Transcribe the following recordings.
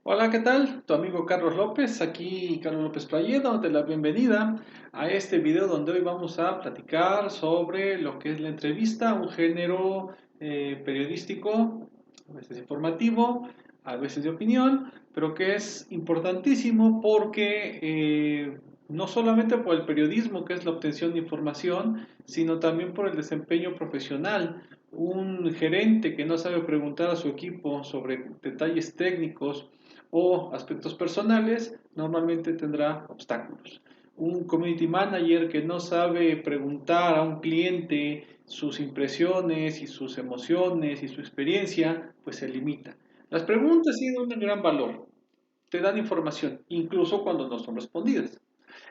Hola, ¿qué tal? Tu amigo Carlos López, aquí Carlos López Playero, dándote la bienvenida a este video donde hoy vamos a platicar sobre lo que es la entrevista, un género periodístico, a veces informativo, a veces de opinión, pero que es importantísimo porque no solamente por el periodismo, que es la obtención de información, sino también por el desempeño profesional. Un gerente que no sabe preguntar a su equipo sobre detalles técnicos o aspectos personales, normalmente tendrá obstáculos. Un community manager que no sabe preguntar a un cliente sus impresiones y sus emociones y su experiencia, pues se limita. Las preguntas tienen un gran valor, te dan información, incluso cuando no son respondidas.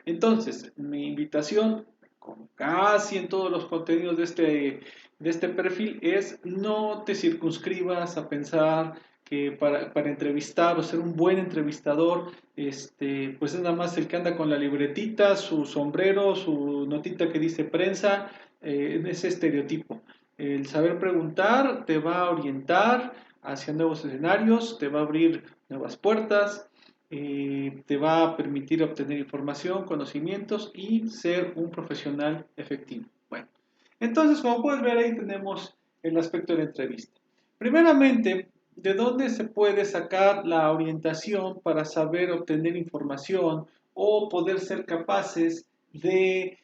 Entonces, mi invitación, como casi en todos los contenidos de este perfil, es no te circunscribas a pensar que para entrevistar o ser un buen entrevistador, pues es nada más el que anda con la libretita, su sombrero, su notita que dice prensa, en ese estereotipo. El saber preguntar te va a orientar hacia nuevos escenarios, te va a abrir nuevas puertas, te va a permitir obtener información, conocimientos y ser un profesional efectivo. Bueno, entonces como puedes ver ahí tenemos el aspecto de la entrevista. Primeramente, ¿de dónde se puede sacar la orientación para saber obtener información o poder ser capaces de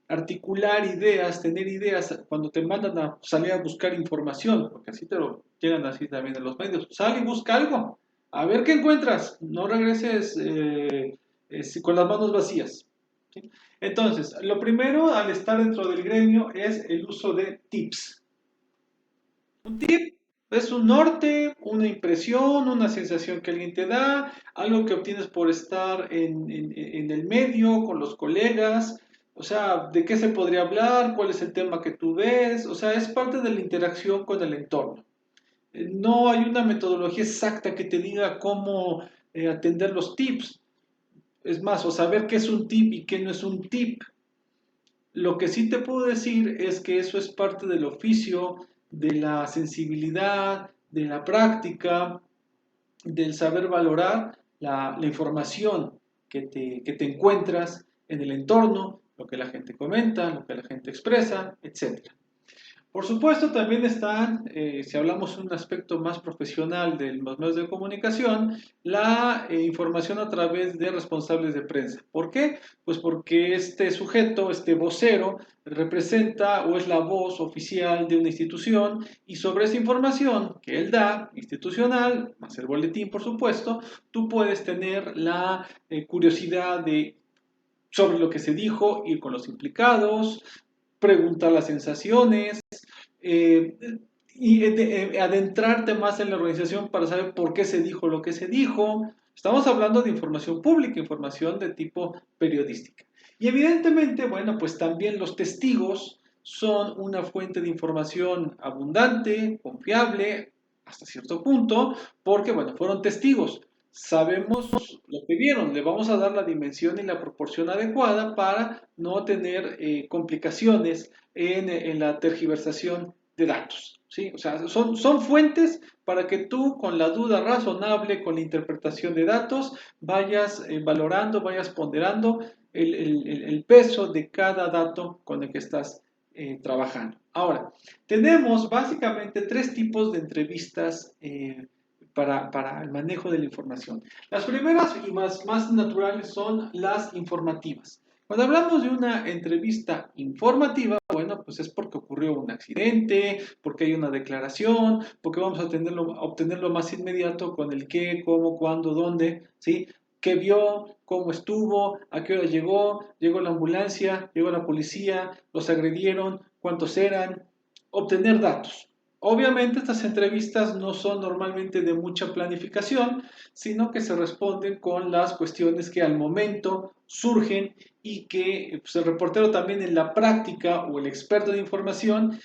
articular ideas, tener ideas cuando te mandan a salir a buscar información? Porque así te lo llegan así también en los medios. Sal y busca algo. A ver qué encuentras. No regreses con las manos vacías. ¿Sí? Entonces, lo primero al estar dentro del gremio es el uso de tips. Un tip es un norte, una impresión, una sensación que alguien te da, algo que obtienes por estar en el medio, con los colegas. O sea, ¿de qué se podría hablar? ¿Cuál es el tema que tú ves? O sea, es parte de la interacción con el entorno. No hay una metodología exacta que te diga cómo atender los tips. Es más, o saber qué es un tip y qué no es un tip. Lo que sí te puedo decir es que eso es parte del oficio, de la sensibilidad, de la práctica, del saber valorar la información que te encuentras en el entorno, lo que la gente comenta, lo que la gente expresa, etc. Por supuesto, también están, si hablamos de un aspecto más profesional de los medios de comunicación, la información a través de responsables de prensa. ¿Por qué? Pues porque este sujeto, este vocero, representa o es la voz oficial de una institución y sobre esa información que él da, institucional, más el boletín, por supuesto, tú puedes tener la curiosidad sobre lo que se dijo, ir con los implicados, preguntar las sensaciones, eh, y adentrarte más en la organización para saber por qué se dijo lo que se dijo. Estamos hablando de información pública, información de tipo periodística. Y evidentemente, bueno, pues también los testigos son una fuente de información abundante, confiable, hasta cierto punto, porque, bueno, fueron testigos. Sabemos lo que vieron, le vamos a dar la dimensión y la proporción adecuada para no tener complicaciones en la tergiversación de datos. ¿Sí? O sea, son fuentes para que tú con la duda razonable, con la interpretación de datos, vayas valorando, vayas ponderando el peso de cada dato con el que estás trabajando. Ahora, tenemos básicamente tres tipos de entrevistas para el manejo de la información. Las primeras y más naturales son las informativas. Cuando hablamos de una entrevista informativa, bueno, pues es porque ocurrió un accidente, porque hay una declaración, porque vamos a obtenerlo más inmediato con el qué, cómo, cuándo, dónde, ¿sí? ¿Qué vio? ¿Cómo estuvo? ¿A qué hora llegó? ¿Llegó la ambulancia? ¿Llegó la policía? ¿Los agredieron? ¿Cuántos eran? Obtener datos. Obviamente estas entrevistas no son normalmente de mucha planificación, sino que se responden con las cuestiones que al momento surgen y que pues, el reportero también en la práctica o el experto de información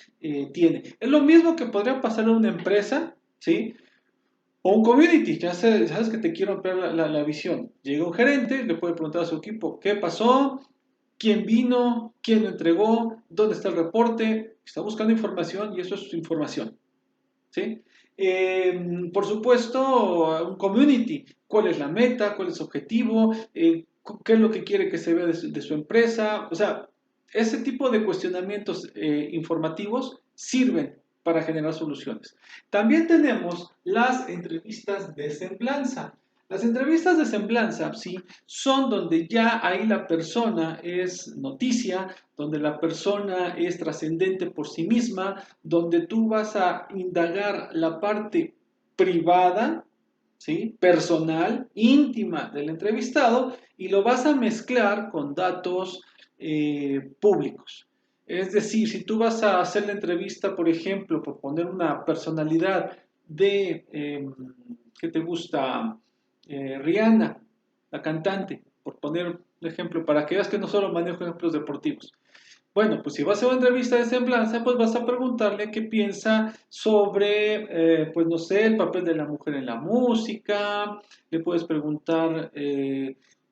tiene. Es lo mismo que podría pasar en una empresa, ¿sí? O un community, ya sabes que te quiero ampliar la visión. Llega un gerente, le puede preguntar a su equipo, ¿qué pasó? ¿Quién vino? ¿Quién lo entregó? ¿Dónde está el reporte? Está buscando información y eso es su información. ¿Sí? Por supuesto, un community, cuál es la meta, cuál es su objetivo, qué es lo que quiere que se vea de su empresa. O sea, ese tipo de cuestionamientos informativos sirven para generar soluciones. También tenemos las entrevistas de semblanza. Las entrevistas de semblanza, sí, son donde ya ahí la persona es noticia, donde la persona es trascendente por sí misma, donde tú vas a indagar la parte privada, ¿sí? Personal, íntima del entrevistado y lo vas a mezclar con datos públicos. Es decir, si tú vas a hacer la entrevista, por ejemplo, por poner una personalidad de, ¿qué te gusta? Rihanna, la cantante, por poner un ejemplo, para que veas que no solo manejo ejemplos deportivos. Bueno, pues si vas a una entrevista de semblanza, pues vas a preguntarle qué piensa sobre, pues no sé, el papel de la mujer en la música, le puedes preguntar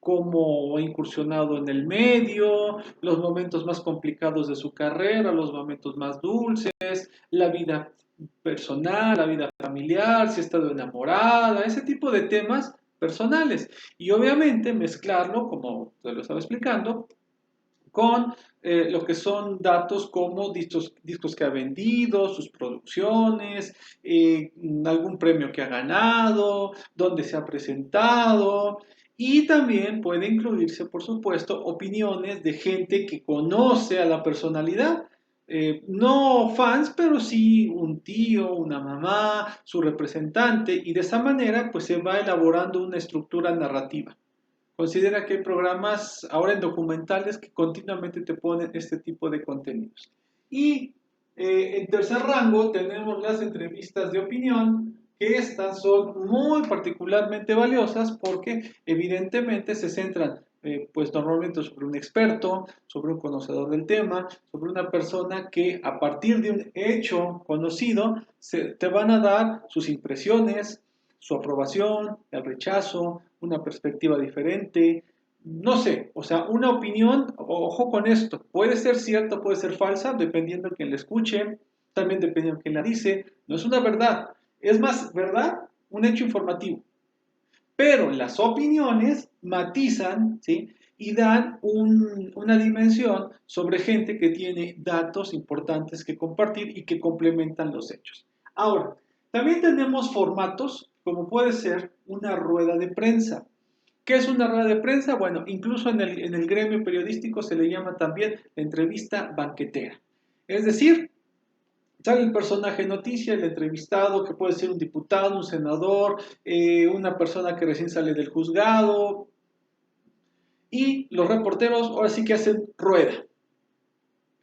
cómo ha incursionado en el medio, los momentos más complicados de su carrera, los momentos más dulces, la vida personal, la vida familiar, si ha estado enamorada, ese tipo de temas personales. Y obviamente mezclarlo, como te lo estaba explicando, con lo que son datos como discos que ha vendido, sus producciones, algún premio que ha ganado, dónde se ha presentado. Y también puede incluirse, por supuesto, opiniones de gente que conoce a la personalidad. No fans, pero sí un tío, una mamá, su representante, y de esa manera pues se va elaborando una estructura narrativa. Considera que hay programas ahora en documentales que continuamente te ponen este tipo de contenidos. Y en tercer rango tenemos las entrevistas de opinión, que estas son muy particularmente valiosas porque evidentemente se centran pues normalmente sobre un experto, sobre un conocedor del tema, sobre una persona que a partir de un hecho conocido te van a dar sus impresiones, su aprobación, el rechazo, una perspectiva diferente, no sé, o sea, una opinión, ojo con esto, puede ser cierta, puede ser falsa, dependiendo de quien la escuche, también dependiendo de quien la dice, no es una verdad, es más verdad un hecho informativo, pero las opiniones matizan, ¿sí? Y dan una dimensión sobre gente que tiene datos importantes que compartir y que complementan los hechos. Ahora, también tenemos formatos como puede ser una rueda de prensa. ¿Qué es una rueda de prensa? Bueno, incluso en el gremio periodístico se le llama también la entrevista banquetera. Es decir, sale el personaje noticia, el entrevistado, que puede ser un diputado, un senador, una persona que recién sale del juzgado, y los reporteros ahora sí que hacen rueda.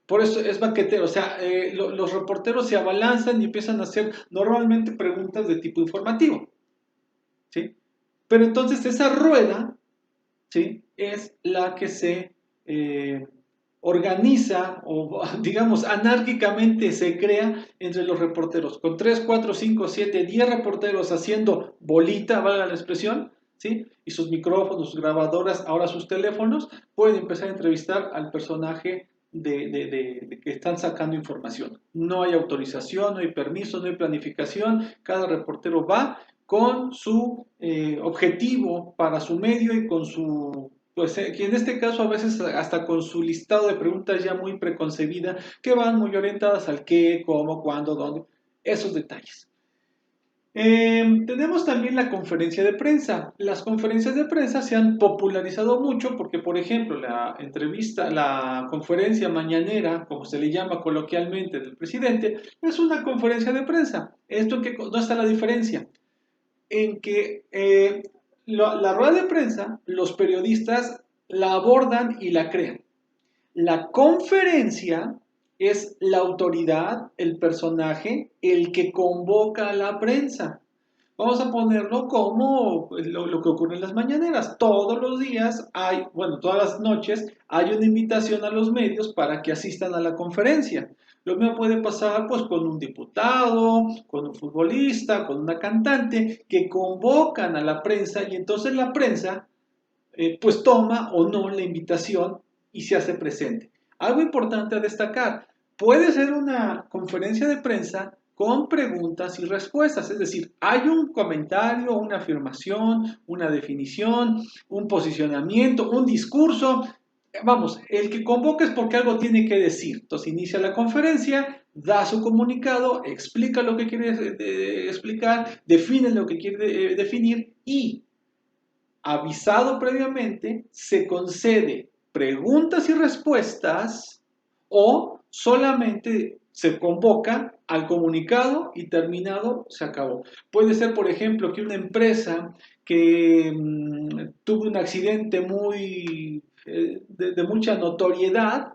Por eso es banquetero, o sea, los reporteros se abalanzan y empiezan a hacer normalmente preguntas de tipo informativo, ¿sí? Pero entonces esa rueda, ¿sí? Es la que se organiza o, digamos, anárquicamente se crea entre los reporteros, con 3 4 5 7 10 reporteros haciendo bolita, valga la expresión, ¿sí? Y sus micrófonos, sus grabadoras, ahora sus teléfonos, pueden empezar a entrevistar al personaje de que están sacando información. No hay autorización, no hay permiso, no hay planificación, cada reportero va con su objetivo para su medio y con su, pues que en este caso a veces hasta con su listado de preguntas ya muy preconcebida, que van muy orientadas al qué, cómo, cuándo, dónde, esos detalles. Tenemos también la conferencia de prensa. Las conferencias de prensa se han popularizado mucho porque, por ejemplo, la entrevista, la conferencia mañanera, como se le llama coloquialmente del presidente, es una conferencia de prensa. ¿Esto en qué, no está la diferencia? En que la rueda de prensa, los periodistas la abordan y la crean. La conferencia es la autoridad, el personaje, el que convoca a la prensa. Vamos a ponerlo como pues, lo que ocurre en las mañaneras. Todos los días hay, bueno, todas las noches hay una invitación a los medios para que asistan a la conferencia. Lo mismo puede pasar pues con un diputado, con un futbolista, con una cantante que convocan a la prensa y entonces la prensa pues toma o no la invitación y se hace presente. Algo importante a destacar, puede ser una conferencia de prensa con preguntas y respuestas. Es decir, hay un comentario, una afirmación, una definición, un posicionamiento, un discurso. Vamos, el que convoca es porque algo tiene que decir. Entonces inicia la conferencia, da su comunicado, explica lo que quiere explicar, define lo que quiere definir y, avisado previamente, se concede preguntas y respuestas o solamente se convoca al comunicado y terminado se acabó. Puede ser, por ejemplo, que una empresa que tuvo un accidente muy de mucha notoriedad,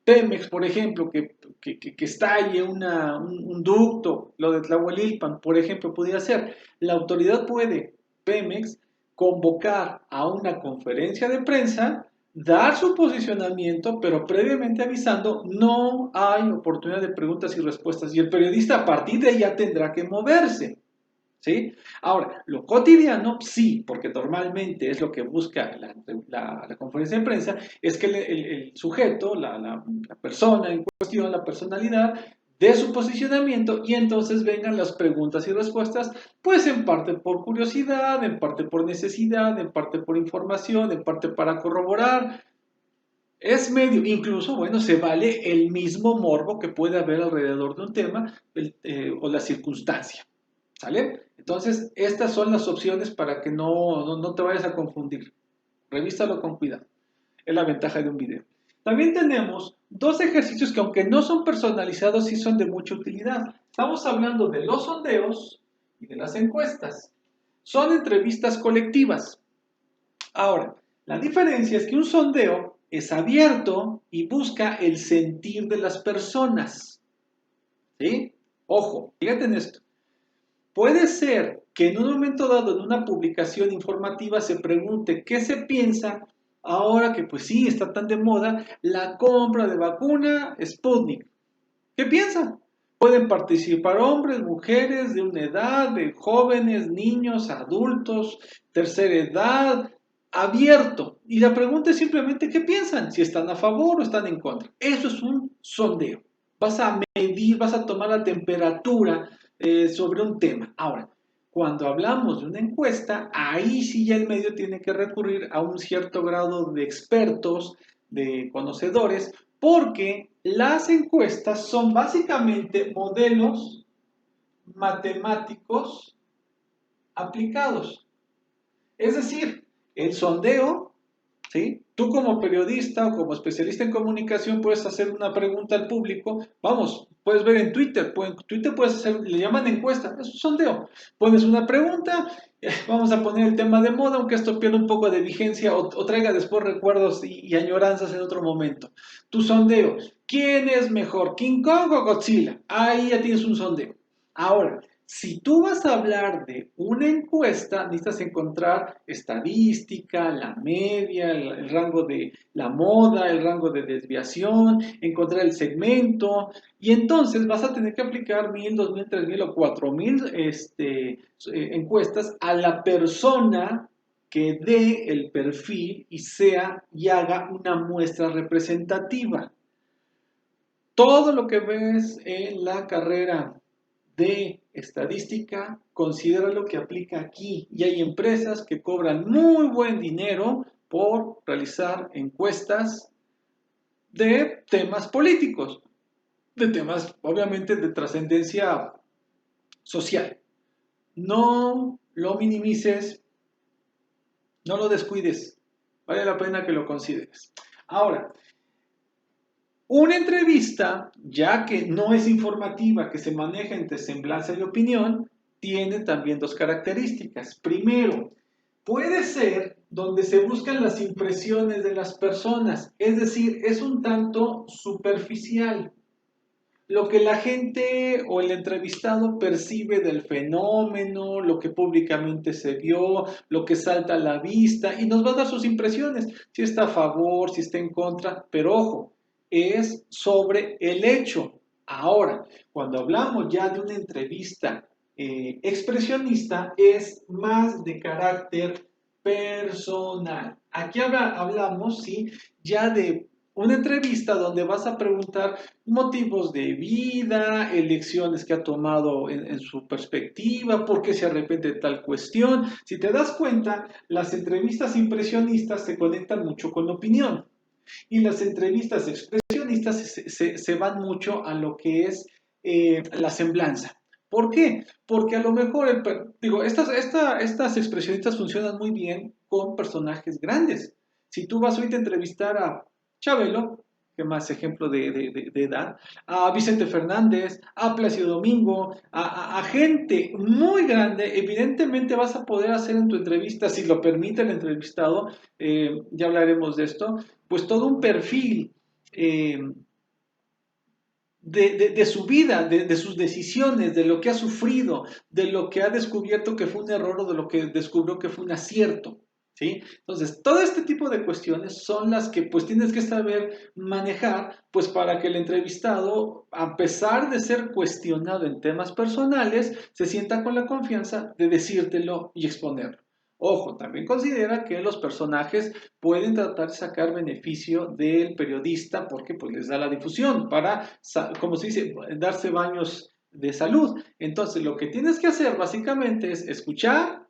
Pemex, por ejemplo, que estalle un ducto, lo de Tlahuelilpan, por ejemplo, podría ser. La autoridad puede, Pemex, convocar a una conferencia de prensa, dar su posicionamiento, pero previamente avisando, no hay oportunidad de preguntas y respuestas. Y el periodista a partir de ahí ya tendrá que moverse. ¿Sí? Ahora, lo cotidiano, sí, porque normalmente es lo que busca la conferencia de prensa, es que el sujeto, la persona en cuestión, la personalidad, dé su posicionamiento y entonces vengan las preguntas y respuestas, pues en parte por curiosidad, en parte por necesidad, en parte por información, en parte para corroborar. Es medio, incluso, bueno, se vale el mismo morbo que puede haber alrededor de un tema o la circunstancia. ¿Sale? Entonces, estas son las opciones para que no te vayas a confundir. Revísalo con cuidado. Es la ventaja de un video. También tenemos dos ejercicios que, aunque no son personalizados, sí son de mucha utilidad. Estamos hablando de los sondeos y de las encuestas. Son entrevistas colectivas. Ahora, la diferencia es que un sondeo es abierto y busca el sentir de las personas. ¿Sí? Ojo, fíjate en esto. Puede ser que en un momento dado, en una publicación informativa, se pregunte qué se piensa ahora que, pues sí, está tan de moda la compra de vacuna Sputnik. ¿Qué piensan? Pueden participar hombres, mujeres, de una edad, de jóvenes, niños, adultos, tercera edad, abierto. Y la pregunta es simplemente qué piensan, si están a favor o están en contra. Eso es un sondeo. Vas a medir, vas a tomar la temperatura sobre un tema. Ahora, cuando hablamos de una encuesta, ahí sí ya el medio tiene que recurrir a un cierto grado de expertos, de conocedores, porque las encuestas son básicamente modelos matemáticos aplicados. Es decir, el sondeo, ¿sí? Tú como periodista o como especialista en comunicación puedes hacer una pregunta al público. Vamos, puedes ver en Twitter. En Twitter puedes hacer, le llaman encuesta, es un sondeo. Pones una pregunta, vamos a poner el tema de moda, aunque esto pierda un poco de vigencia o traiga después recuerdos y añoranzas en otro momento. Tu sondeo, ¿quién es mejor, King Kong o Godzilla? Ahí ya tienes un sondeo. Ahora, si tú vas a hablar de una encuesta, necesitas encontrar estadística, la media, el rango de la moda, el rango de desviación, encontrar el segmento, y entonces vas a tener que aplicar 1000, 2000, 3000 o 4000 encuestas a la persona que dé el perfil y sea y haga una muestra representativa. Todo lo que ves en la carrera de estadística, considera lo que aplica aquí. Y hay empresas que cobran muy buen dinero por realizar encuestas de temas políticos, de temas obviamente de trascendencia social. No lo minimices, no lo descuides, vale la pena que lo consideres. Ahora, una entrevista, ya que no es informativa, que se maneja entre semblanza y opinión, tiene también dos características. Primero, puede ser donde se buscan las impresiones de las personas, es decir, es un tanto superficial. Lo que la gente o el entrevistado percibe del fenómeno, lo que públicamente se vio, lo que salta a la vista, y nos va a dar sus impresiones, si está a favor, si está en contra, pero ojo, es sobre el hecho. Ahora, cuando hablamos ya de una entrevista expresionista, es más de carácter personal. Aquí hablamos, ¿sí? Ya de una entrevista donde vas a preguntar motivos de vida, elecciones que ha tomado en su perspectiva, por qué se arrepiente de tal cuestión. Si te das cuenta, las entrevistas impresionistas se conectan mucho con la opinión y las entrevistas expresionistas se van mucho a lo que es la semblanza. ¿Por qué? Porque a lo mejor, digo, estas expresionistas funcionan muy bien con personajes grandes. Si tú vas ahorita a entrevistar a Chabelo, que más ejemplo de edad, a Vicente Fernández, a Plácido Domingo, a gente muy grande, evidentemente vas a poder hacer en tu entrevista, si lo permite el entrevistado, ya hablaremos de esto, pues todo un perfil eh, de su vida, de sus decisiones, de lo que ha sufrido, de lo que ha descubierto que fue un error o de lo que descubrió que fue un acierto. ¿Sí? Entonces, todo este tipo de cuestiones son las que pues tienes que saber manejar, pues para que el entrevistado, a pesar de ser cuestionado en temas personales, se sienta con la confianza de decírtelo y exponerlo. Ojo, también considera que los personajes pueden tratar de sacar beneficio del periodista porque pues les da la difusión para, como se dice, darse baños de salud. Entonces, lo que tienes que hacer básicamente es escuchar,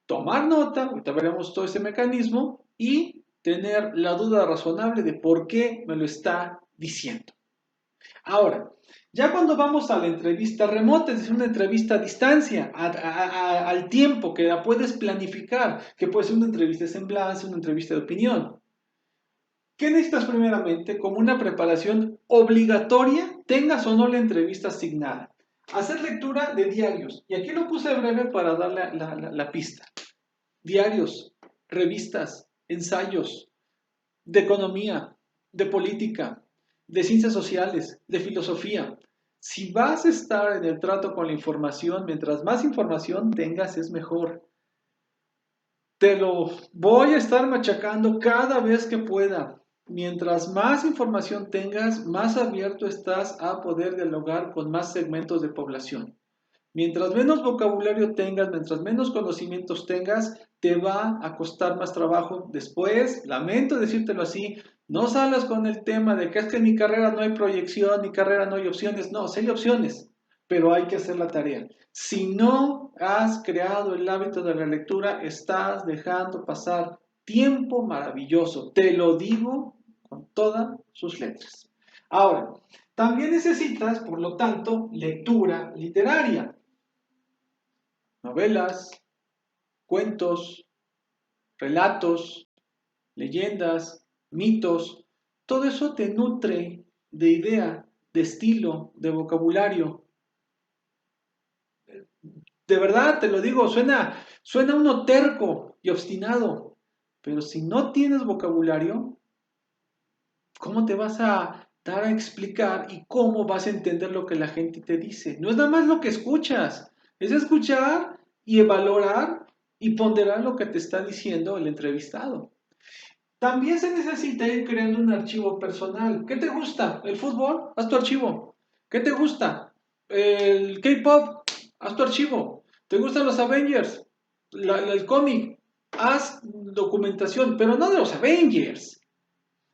tomar nota, ahorita veremos todo ese mecanismo, y tener la duda razonable de por qué me lo está diciendo. Ahora, ya cuando vamos a la entrevista remota, es decir, una entrevista a distancia, al tiempo que la puedes planificar, que puede ser una entrevista de semblanza, una entrevista de opinión. ¿Qué necesitas primeramente? Como una preparación obligatoria, tengas o no la entrevista asignada. Hacer lectura de diarios. Y aquí lo puse breve para dar la pista. Diarios, revistas, ensayos de economía, de política, de ciencias sociales, de filosofía. Si vas a estar en el trato con la información, mientras más información tengas es mejor. Te lo voy a estar machacando cada vez que pueda. Mientras más información tengas, más abierto estás a poder dialogar con más segmentos de población. Mientras menos vocabulario tengas, mientras menos conocimientos tengas, te va a costar más trabajo. Después, lamento decírtelo así, no salas con el tema de que es que en mi carrera no hay proyección, en mi carrera no hay opciones. No, sí hay opciones, pero hay que hacer la tarea. Si no has creado el hábito de la lectura, estás dejando pasar tiempo maravilloso. Te lo digo con todas sus letras. Ahora, también necesitas, por lo tanto, lectura literaria. Novelas, cuentos, relatos, leyendas, mitos, todo eso te nutre de idea, de estilo, de vocabulario. De verdad, te lo digo, suena uno terco y obstinado, pero si no tienes vocabulario, ¿cómo te vas a dar a explicar y cómo vas a entender lo que la gente te dice? No es nada más lo que escuchas, es escuchar y valorar y ponderar lo que te está diciendo el entrevistado. También se necesita ir creando un archivo personal. ¿Qué te gusta? ¿El fútbol? Haz tu archivo. ¿Qué te gusta? ¿El K-pop? Haz tu archivo. ¿Te gustan los Avengers? El cómic. Haz documentación, pero no de los Avengers.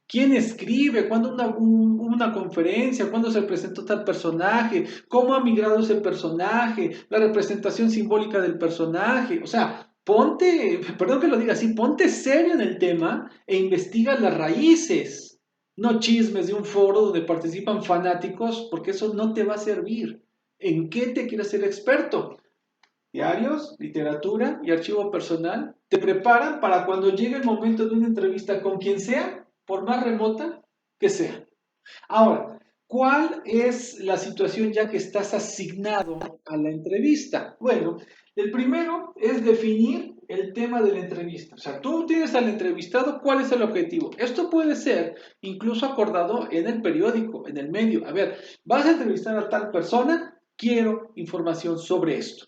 ¿Quién escribe? ¿Cuándo una conferencia? ¿Cuándo se presentó tal personaje? ¿Cómo ha migrado ese personaje? La representación simbólica del personaje. O sea, ponte, perdón que lo diga así, ponte serio en el tema e investiga las raíces. No chismes de un foro donde participan fanáticos, porque eso no te va a servir. ¿En qué te quieres ser experto? Diarios, literatura y archivo personal te preparan para cuando llegue el momento de una entrevista con quien sea, por más remota que sea. Ahora, ¿cuál es la situación ya que estás asignado a la entrevista? Bueno, el primero es definir el tema de la entrevista. O sea, tú tienes al entrevistado, ¿cuál es el objetivo? Esto puede ser incluso acordado en el periódico, en el medio. A ver, vas a entrevistar a tal persona, quiero información sobre esto.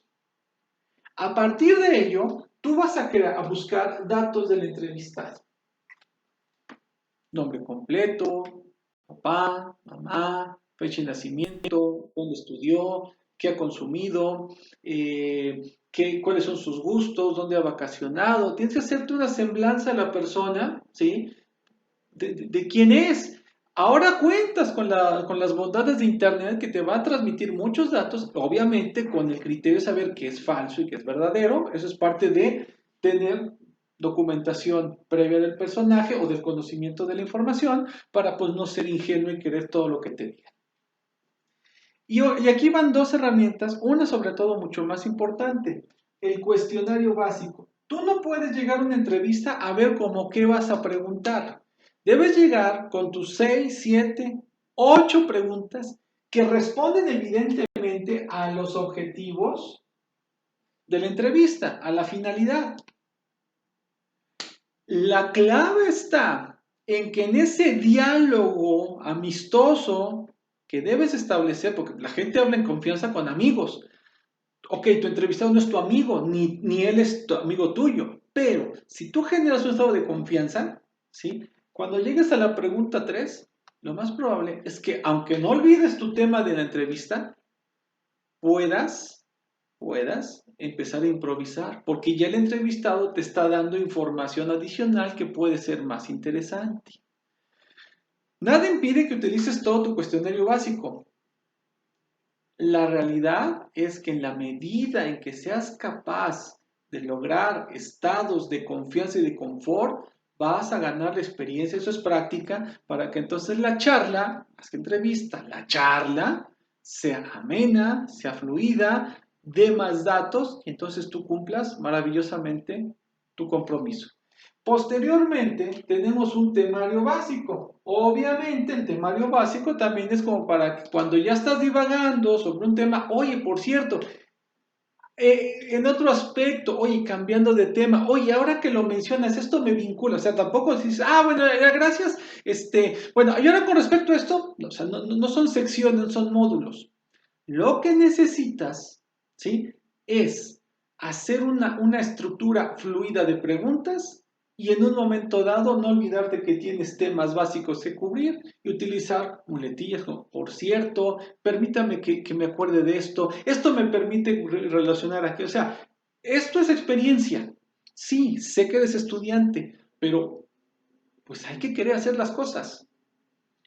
A partir de ello, tú vas a buscar datos del entrevistado. Nombre completo, papá, mamá, fecha de nacimiento, dónde estudió, qué ha consumido, cuáles son sus gustos, dónde ha vacacionado. Tienes que hacerte una semblanza a la persona, ¿sí? De quién es. Ahora cuentas con las bondades de Internet que te va a transmitir muchos datos, obviamente con el criterio de saber qué es falso y qué es verdadero. Eso es parte de tener documentación previa del personaje o del conocimiento de la información para pues no ser ingenuo y querer todo lo que te diga. Y aquí van dos herramientas, una sobre todo mucho más importante, el cuestionario básico. Tú no puedes llegar a una entrevista a ver cómo qué vas a preguntar. Debes llegar con tus 6, 7, 8 preguntas que responden evidentemente a los objetivos de la entrevista, a la finalidad. La clave está en que en ese diálogo amistoso que debes establecer, porque la gente habla en confianza con amigos. Ok, tu entrevistado no es tu amigo, ni él es tu amigo tuyo, pero si tú generas un estado de confianza, ¿sí? Cuando llegues a la pregunta 3, lo más probable es que, aunque no olvides tu tema de la entrevista, puedas empezar a improvisar, porque ya el entrevistado te está dando información adicional que puede ser más interesante. Nada impide que utilices todo tu cuestionario básico. La realidad es que en la medida en que seas capaz de lograr estados de confianza y de confort, vas a ganar la experiencia, eso es práctica, para que entonces la charla, más que entrevista, la charla sea amena, sea fluida, dé más datos y entonces tú cumplas maravillosamente tu compromiso. Posteriormente tenemos un temario básico. Obviamente el temario básico también es como para que cuando ya estás divagando sobre un tema, oye, por cierto, en otro aspecto, oye, cambiando de tema, oye, ahora que lo mencionas, esto me vincula, o sea, tampoco dices, bueno, gracias, bueno, y ahora con respecto a esto, no, o sea, no son secciones, son módulos. Lo que necesitas, ¿sí? Es hacer una estructura fluida de preguntas y en un momento dado no olvidarte que tienes temas básicos que cubrir y utilizar muletillas como, por cierto, permítame que me acuerde de esto me permite relacionar aquí, o sea, esto es experiencia. Sí, sé que eres estudiante, pero pues hay que querer hacer las cosas.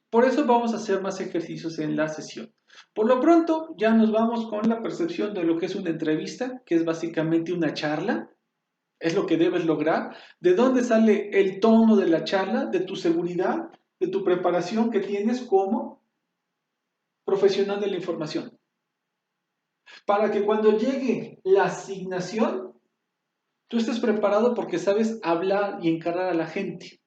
Por eso vamos a hacer más ejercicios en la sesión. Por lo pronto, ya nos vamos con la percepción de lo que es una entrevista, que es básicamente una charla, es lo que debes lograr. ¿De dónde sale el tono de la charla? De tu seguridad, de tu preparación que tienes como profesional de la información. Para que cuando llegue la asignación, tú estés preparado porque sabes hablar y encarar a la gente.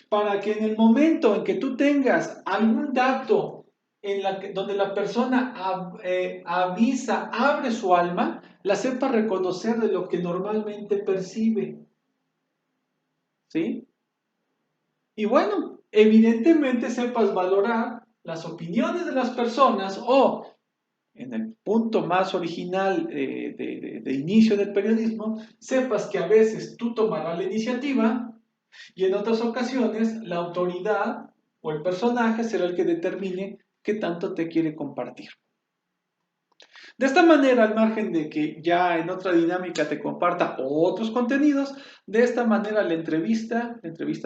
Para que en el momento en que tú tengas algún dato donde la persona avisa, abre su alma, la sepa reconocer de lo que normalmente percibe. ¿Sí? Y bueno, evidentemente sepas valorar las opiniones de las personas o, en el punto más original de inicio del periodismo, sepas que a veces tú tomarás la iniciativa y en otras ocasiones la autoridad o el personaje será el que determine qué tanto te quiere compartir. De esta manera, al margen de que ya en otra dinámica te comparta otros contenidos, de esta manera la entrevista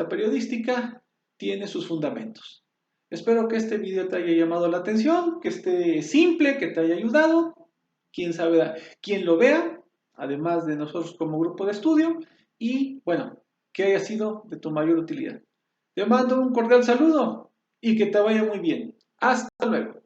periodística, tiene sus fundamentos. Espero que este video te haya llamado la atención, que esté simple, que te haya ayudado. Quién sabe quién lo vea, además de nosotros como grupo de estudio. Y bueno, que haya sido de tu mayor utilidad. Te mando un cordial saludo y que te vaya muy bien. Hasta luego.